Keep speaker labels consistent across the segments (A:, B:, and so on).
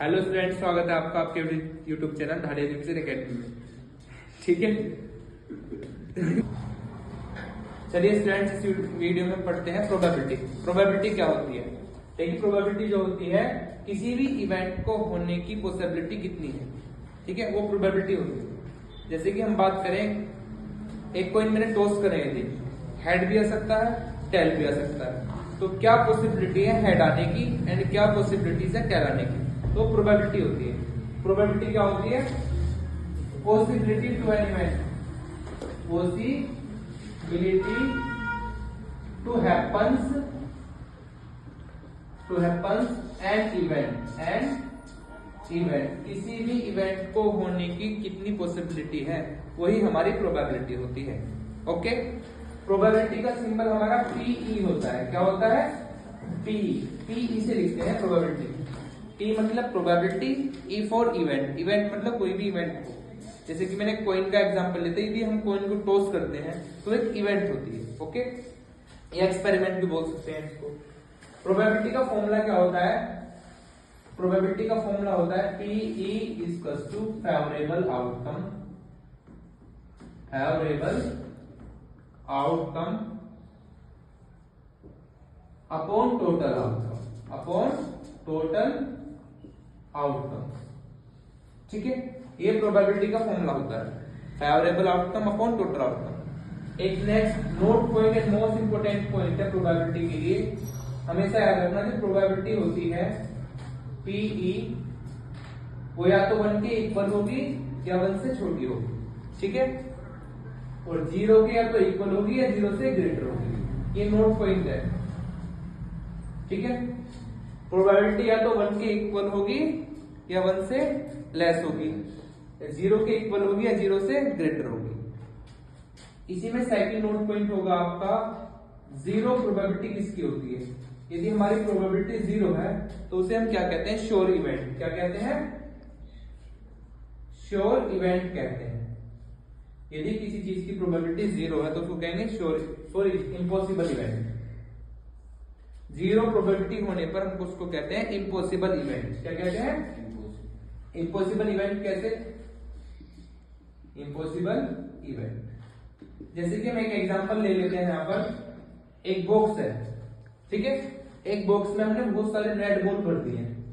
A: Hello students, स्वागत है आपका आपके यूट्यूब चैनल धाड़िया डिवीजन एकेडमी में। ठीक है, चलिए स्टूडेंट्स, इस वीडियो में पढ़ते हैं प्रोबेबिलिटी। प्रोबेबिलिटी क्या होती है? देखिए, प्रोबेबिलिटी जो होती है किसी भी इवेंट को होने की पॉसिबिलिटी कितनी है, ठीक है, वो प्रोबेबिलिटी होती है। जैसे कि हम बात करें, एक कॉइन मैंने टॉस करेंगे, हेड भी आ सकता है, टेल भी आ सकता है, तो क्या पॉसिबिलिटी है हेड आने की एंड क्या पॉसिबिलिटीज है टेल आने की, तो प्रोबेबिलिटी होती है। प्रोबेबिलिटी क्या होती है? Possibility to an event, possibility to happens an event, किसी भी इवेंट को होने की कितनी पॉसिबिलिटी है, वही हमारी प्रोबेबिलिटी होती है। ओके, प्रोबेबिलिटी का सिंबल हमारा पीई होता है। क्या होता है? पीई से लिखते हैं प्रोबेबिलिटी। पी मतलब probability, E for event, event मतलब कोई भी इवेंट हो। जैसे कि मैंने कॉइन का एग्जांपल लेते हैं, यदि हम कॉइन को टॉस करते हैं तो एक इवेंट होती है। ओके, ये एक्सपेरिमेंट भी बोल सकते हैं इसको। प्रोबेबिलिटी का फॉर्मूला क्या होता है? प्रोबेबिलिटी का फॉर्मूला होता है PE equals to favourable outcome upon total outcome. ठीक है, ये प्रोबेबिलिटी का फॉर्मूला होता है, favourable outcome upon total outcome. एक next note point and most important point है प्रोबेबिलिटी के लिए, हमेशा याद रखना जो प्रोबेबिलिटी होती है पीई, वो या तो 1 के इक्वल होगी या 1 से छोटी होगी। ठीक है, और 0 के या तो इक्वल होगी या 0 से ग्रेटर होगी। ये नोट पॉइंट है। ठीक है, प्रोबेबिलिटी या तो 1 के इक्वल होगी या 1 से लेस होगी, 0 के इक्वल होगी या 0 से ग्रेटर होगी। इसी में सेकंड नोट पॉइंट होगा आपका, जीरो प्रोबेबिलिटी किसकी होती है? यदि हमारी प्रोबेबिलिटी 0 है तो उसे हम क्या कहते हैं? Sure event. क्या कहते हैं? श्योर इवेंट कहते हैं। यदि किसी चीज की प्रोबेबिलिटी 0 है तो उसको कहेंगे श्योर इम्पॉसिबल इवेंट। 0 प्रोबेबिलिटी होने पर हम उसको कहते हैं इम्पॉसिबल इवेंट। क्या कहते हैं? Impossible event. कैसे इम्पॉसिबल इवेंट? जैसे कि हम एक एग्जांपल ले लेते हैं। यहां पर एक बॉक्स है, ठीक है, एक बॉक्स में हमने बहुत सारे रेड बॉल भर दिए हैं।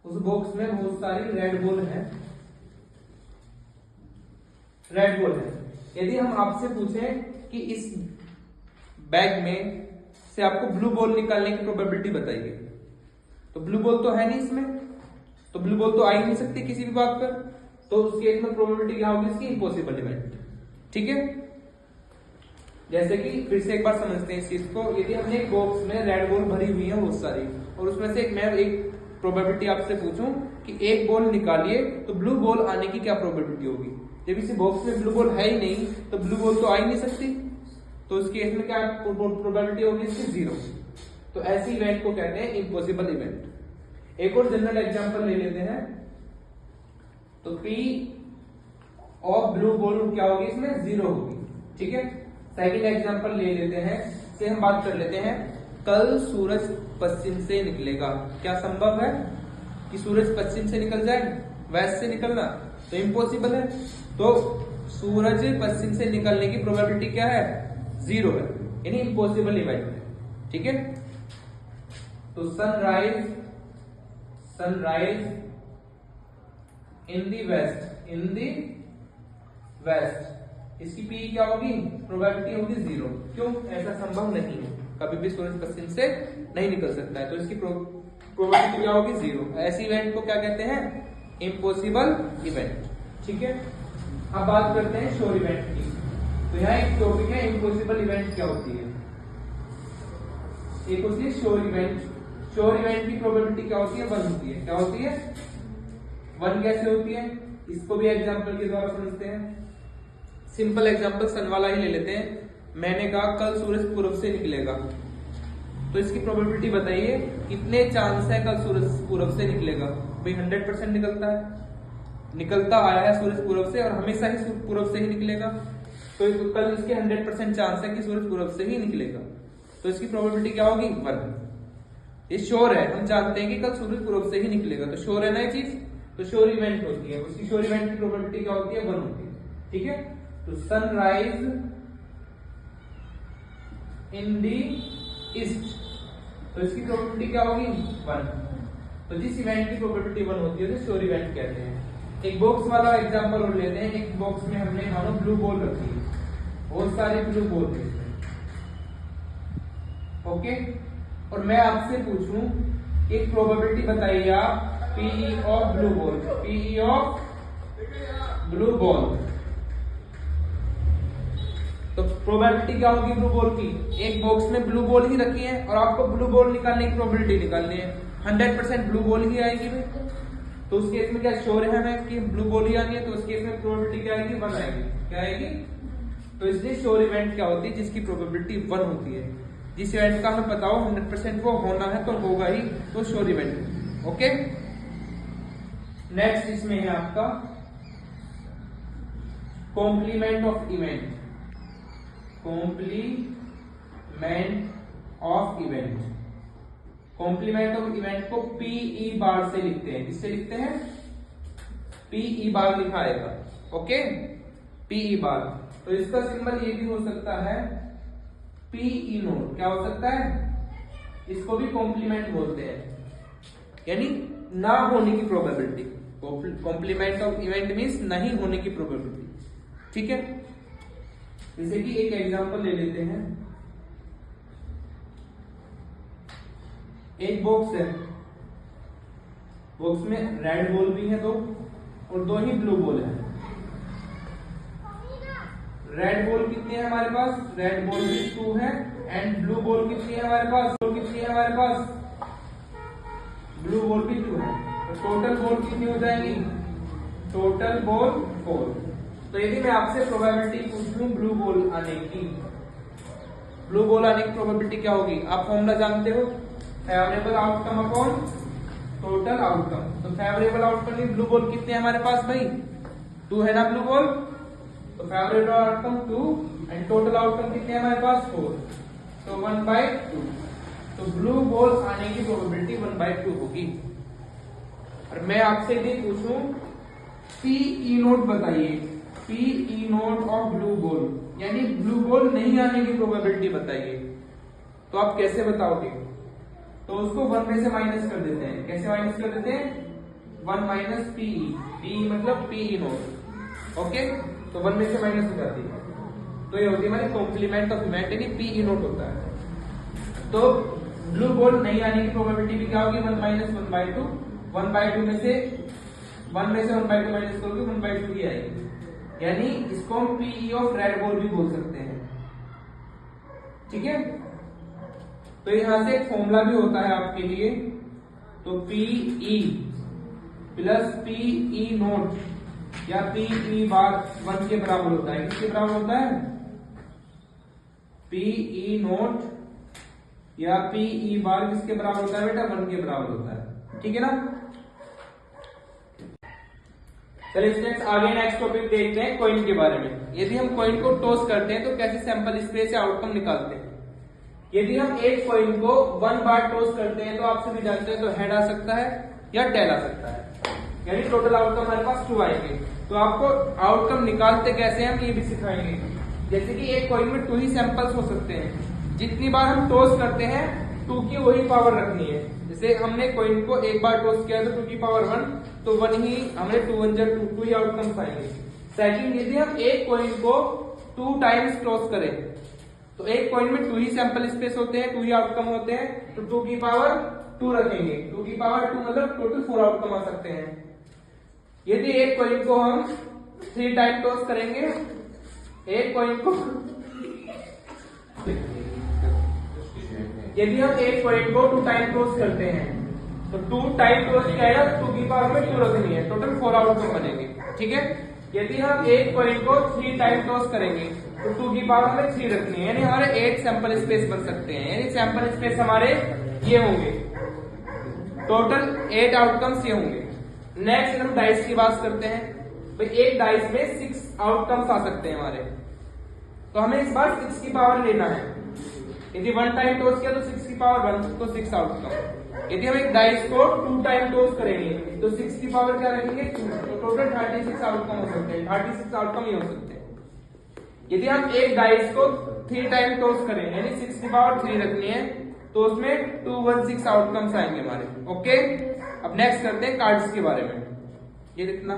A: उस बॉक्स में बहुत सारी रेड बॉल है। यदि हम आपसे पूछें कि इस बैग में से आपको ब्लू बॉल निकालने की प्रोबेबिलिटी बताइए, तो ब्लू बॉल तो है नहीं इसमें, तो ब्लू बॉल तो आ ही नहीं सकती किसी भी बात पर, तो उस केस में प्रोबेबिलिटी क्या होगी इसकी? Impossible event. ठीक है, जैसे कि फिर से एक बार समझते हैं इस चीज को। यदि हमने एक बॉक्स में रेड बॉल भरी हुई है बहुत सारी, और उसमें से मैं एक प्रोबेबिलिटी आपसे पूछूं कि एक बॉल निकालिए, तो ब्लू बॉल आने की क्या प्रोबेबिलिटी होगी? जब इस बॉक्स में ब्लू बॉल है ही नहीं तो ब्लू बॉल तो आ ही नहीं सकती, तो उस केस में क्या प्रोबेबिलिटी होगी इसकी? 0। तो ऐसी इवेंट को कहते हैं इम्पॉसिबल इवेंट। एक और जनरल एग्जांपल ले लेते हैं, तो P ऑफ ब्लू बॉल क्या होगी इसमें? 0 होगी। ठीक है, सेकंड एग्जांपल ले लेते हैं, से हम बात कर लेते हैं, कल सूरज पश्चिम से निकलेगा। क्या संभव है कि सूरज पश्चिम से निकल जाए? वेस्ट से निकलना तो इम्पॉसिबल है। तो सूरज पश्चिम से निकलने की प्रोबेबिलिटी क्या है? 0 है, यानी इम्पॉसिबल इवेंट है। ठीक है, तो सनराइज इन दी वेस्ट, इसकी पी क्या होगी? प्रोबेबिलिटी होगी 0। क्यों? ऐसा संभव नहीं है, कभी भी सूरज पश्चिम से नहीं निकल सकता है, तो इसकी प्रोबेबिलिटी क्या होगी? 0। ऐसी इवेंट को क्या कहते हैं? Impossible event. ठीक है, अब बात करते हैं श्योर इवेंट की। तो यहाँ एक टॉपिक है इम्पॉसिबल इवेंट क्या होती है, एक होती है श्योर इवेंट। श्योर इवेंट की प्रोबेबिलिटी क्या होती है? 1 होती है। क्या होती है? 1 कैसे होती है? इसको भी एग्जांपल के द्वारा समझते हैं। सिंपल एग्जांपल सन वाला ही ले लेते हैं। मैंने कहा कल सूरज पूर्व से निकलेगा, तो इसकी प्रोबेबिलिटी बताइए कितने चांस है कल सूरज पूर्व से निकलेगा? भाई 100% निकलता आया है सूरज पूर्व से, और हमेशा ही पूर्व से ही निकलेगा, तो कल इसके 100% चांस है कि सूरज पूर्व से ही निकलेगा, तो इसकी प्रोबेबिलिटी क्या होगी? 1। ये श्योर है, हम जानते हैं कि कल सूरज पूर्व से ही निकलेगा, तो श्योर है ना ये चीज, तो श्योर इवेंट होती है, उसकी श्योर इवेंट की प्रोबेबिलिटी क्या होती है, 1 होती है। ठीक है, तो सनराइज इन दी ईस्ट, तो इसकी प्रोबेबिलिटी क्या होगी, 1। तो जिस इवेंट की प्रोबेबिलिटी 1 होती है उसे श्योर इवेंट कहते हैं। एक बॉक्स वाला एग्जांपल और लेते हैं। एक बॉक्स में हमने मानो ब्लू बॉल रखी है, बहुत सारे ब्लू बॉल है इसमें, ओके। और मैं आपसे पूछूं एक प्रोबेबिलिटी बताइए आप, P E of blue ball, P E of blue ball, तो प्रोबेबिलिटी क्या होगी ब्लू बॉल की। एक बॉक्स में ब्लू बॉल ही रखी है और आपको ब्लू बॉल निकालने की प्रोबेबिलिटी निकालनी है, 100% ब्लू बॉल ही आएगी भाई। तो उस केस में क्या श्योर है हमें कि ब्लू बॉल ही आनी है, तो उस केस में प्रोबेबिलिटी क्या आएगी, 1 आएगी। क्या आएगी, तो इसलिए श्योर इवेंट क्या होती है, जिसकी प्रोबेबिलिटी 1 होती है। जिस इवेंट का हमें पता हो 100% वो होना है तो होगा ही, तो श्योर इवेंट। ओके, नेक्स्ट इसमें है आपका complement of event, complement of event. Complement of event को पीई बार से लिखते हैं, किससे लिखते हैं, पीई बार लिखा आएगा, ओके, पीई बार। तो इसका सिंबल ये भी हो सकता है पीई नोट, क्या हो सकता है, इसको भी कॉम्प्लीमेंट बोलते हैं, यानी ना होने की probability. Complement of event means नहीं होने की प्रोबेबिलिटी। ठीक है, जैसे कि एक एग्जांपल ले लेते हैं। एक बॉक्स है, बॉक्स में रेड बॉल भी है 2 और 2 ही ब्लू बॉल है। रेड बॉल कितनी है हमारे पास, रेड बॉल भी 2 है, एंड ब्लू बॉल कितनी है हमारे पास, कितनी है हमारे पास, ब्लू बॉल भी 2 है। तो टोटल बॉल कितनी हो जाएगी, टोटल बॉल 4। तो यदि मैं आपसे प्रोबेबिलिटी पूछूं ब्लू बॉल आने की, ब्लू बॉल आने की प्रोबेबिलिटी क्या होगी, आप फॉर्मूला जानते हो, favourable outcome upon total outcome. तो फेवरेबल आउटकम में ब्लू बॉल कितने हैं हमारे पास भाई, 2 है ना ब्लू बॉल, तो favourable outcome 2 and total outcome कितने हैं हमारे पास 4, तो 1/2। तो ब्लू बॉल आने की प्रोबेबिलिटी 1/2 होगी। और मैं आपसे यदि पूछूं पीई नोट बताइए, P E not of blue ball, यानी ब्लू बॉल नहीं आने की प्रोबेबिलिटी बताइए, तो आप कैसे बताओगे, तो उसको 1 में से माइनस कर देते हैं। कैसे माइनस कर देते हैं, 1 माइनस पीई, पीई मतलब पीई नोट, ओके, तो 1 में से माइनस हो जाती है, तो ये होती है हमारी कॉम्प्लीमेंट ऑफ इवेंट, यानी पीई नोट होता है। तो ब्लू बॉल नहीं आने की प्रोबेबिलिटी भी क्या होगी, 1 माइनस 1/2, 1/2 में से 1 में से 1/2 माइनस करोगे 1/2 ही आएगी, यानी इसको हम पीई ऑफ रेड बॉल भी बोल सकते हैं। ठीक है, तो यहां से एक फॉर्मूला भी होता है आपके लिए, तो पीई प्लस पीई नोट या पीई बार 1 के बराबर होता है। किसके बराबर होता है, पीई नोट या पीई बार किसके बराबर होता है बेटा, 1 के बराबर होता है। ठीक है ना, चलिए स्टूडेंट्स आगे नेक्स्ट टॉपिक देखते हैं कॉइन के बारे में। यदि हम कॉइन को टॉस करते हैं तो कैसे सैंपल स्पेस से आउटकम निकालते हैं। यदि हम एक कॉइन को 1 बार टॉस करते हैं तो आप सभी जानते हैं तो हेड आ सकता है या टेल आ सकता है, यानी टोटल आउटकम हमारे पास 2 आएंगे। तो आपको आउटकम निकालते कैसे हम ये भी सिखाएंगे। जैसे कि एक कॉइन में 2 ही सैंपल्स हो सकते हैं, जितनी बार हम टॉस करते हैं 2 की वही पावर रखनी है। जैसे हमने कॉइन को एक बार टॉस किया तो 2 की पावर 1, तो 1 ही हमें 2 1 2 ही आउटकम्स आएंगे। सेकंड, यदि हम एक कॉइन को 2 टाइम्स टॉस करें तो एक कॉइन में 2 ही सैंपल स्पेस होते हैं, 2 ही आउटकम होते हैं, तो 2 की पावर 2 रखेंगे। 2 की पावर 2 मतलब टोटल 4 आउटकम आ सकते हैं। यदि एक कॉइन को हम 3 टाइम टॉस करेंगे, एक कॉइन को यदि हम एक कॉइन को 2 टाइम टॉस करते हैं तो 2 टाइम टॉस क्या है, 2 की पावर में 2 रखनी है, टोटल 4 आउटकम बनेंगे। ठीक है, यदि हम एक कॉइन को 3 टाइम टॉस करेंगे तो 2 की पावर में 3 रखनी है, यानी हमारे 8 सैंपल स्पेस बन सकते हैं, यानी सैंपल स्पेस हमारे ये होंगे, टोटल 8 आउटकम्स ये होंगे। नेक्स्ट हम डाइस की बात करते हैं, भाई एक डाइस में 6 आउटकम्स आ सकते हैं हमारे, तो हमें इस बार 6 की पावर लेना है। यदि 1 टाइम टॉस किया तो 6 की पावर 1 तो 6 आउटकम। यदि हम एक डाइस को 2 टाइम टॉस करेंगे तो 6 की पावर क्या रखेंगे 2, तो टोटल 36 आउटकम हो सकते हैं, 36 आउटकम ही हो सकते हैं। यदि हम एक डाइस को 3 टाइम टॉस करें यानी 6 की पावर 3 रखनी है तो उसमें 216 आउटकम्स आएंगे हमारे। ओके, अब नेक्स्ट करते हैं कार्ड्स के बारे में। ये कितना